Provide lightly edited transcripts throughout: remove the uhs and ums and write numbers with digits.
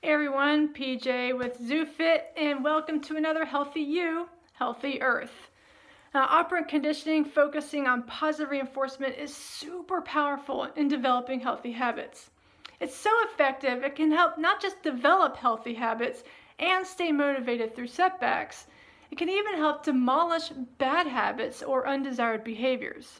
Hey everyone, PJ with ZooFit, and welcome to another Healthy You, Healthy Earth. Now, operant conditioning focusing on positive reinforcement is super powerful in developing healthy habits. It's so effective, it can help not just develop healthy habits and stay motivated through setbacks, it can even help demolish bad habits or undesired behaviors.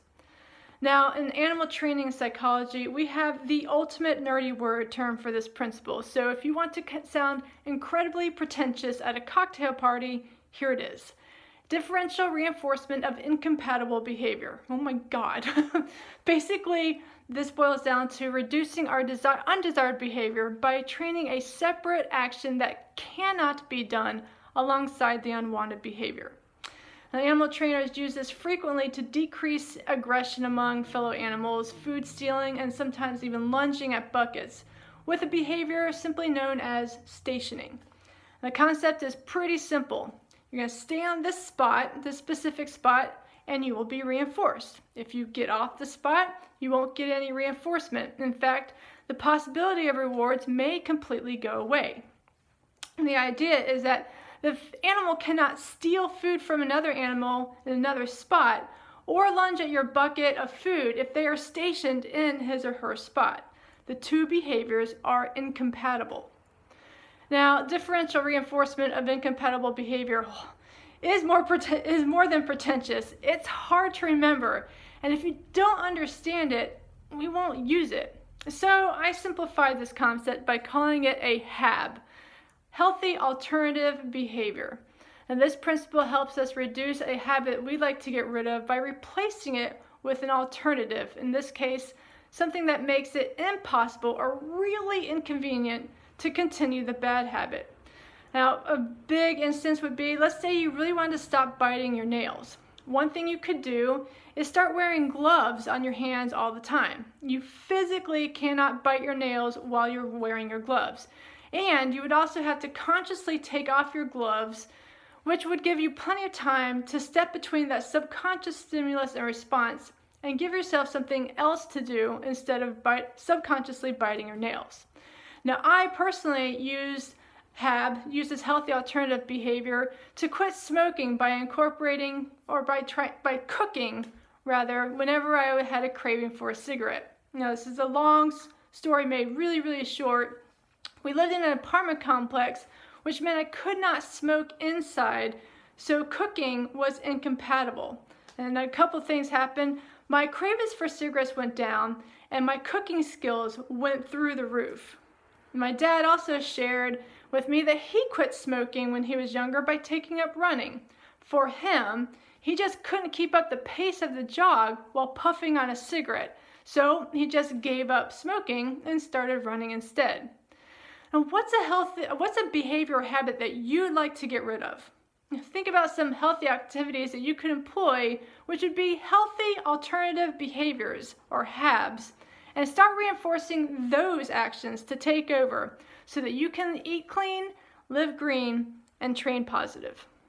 Now, in animal training psychology, we have the ultimate nerdy word term for this principle. So if you want to sound incredibly pretentious at a cocktail party, here it is. Differential reinforcement of incompatible behavior. Oh my God. Basically, this boils down to reducing our undesired behavior by training a separate action that cannot be done alongside the unwanted behavior. Now, animal trainers use this frequently to decrease aggression among fellow animals, food stealing, and sometimes even lunging at buckets, with a behavior simply known as stationing. The concept is pretty simple. You're going to stay on this spot, this specific spot, and you will be reinforced. If you get off the spot, you won't get any reinforcement. In fact, the possibility of rewards may completely go away. And the idea is that the animal cannot steal food from another animal in another spot or lunge at your bucket of food if they are stationed in his or her spot. The two behaviors are incompatible. Now, differential reinforcement of incompatible behavior is more than pretentious. It's hard to remember, and if you don't understand it, we won't use it. So I simplified this concept by calling it a HAB. Healthy alternative behavior. And this principle helps us reduce a habit we like to get rid of by replacing it with an alternative. In this case, something that makes it impossible or really inconvenient to continue the bad habit. Now, a big instance would be, let's say you really wanted to stop biting your nails. One thing you could do is start wearing gloves on your hands all the time. You physically cannot bite your nails while you're wearing your gloves. And you would also have to consciously take off your gloves, which would give you plenty of time to step between that subconscious stimulus and response and give yourself something else to do instead of subconsciously biting your nails. Now, I personally use this healthy alternative behavior to quit smoking by incorporating or by cooking rather whenever I had a craving for a cigarette. Now, this is a long story made really, really short. We lived in an apartment complex, which meant I could not smoke inside, so cooking was incompatible. And a couple things happened. My cravings for cigarettes went down, and my cooking skills went through the roof. My dad also shared with me that he quit smoking when he was younger by taking up running. For him, he just couldn't keep up the pace of the jog while puffing on a cigarette, so he just gave up smoking and started running instead. Now, what's a behavior or habit that you'd like to get rid of? Think about some healthy activities that you could employ, which would be healthy alternative behaviors, or HABs, and start reinforcing those actions to take over so that you can eat clean, live green, and train positive.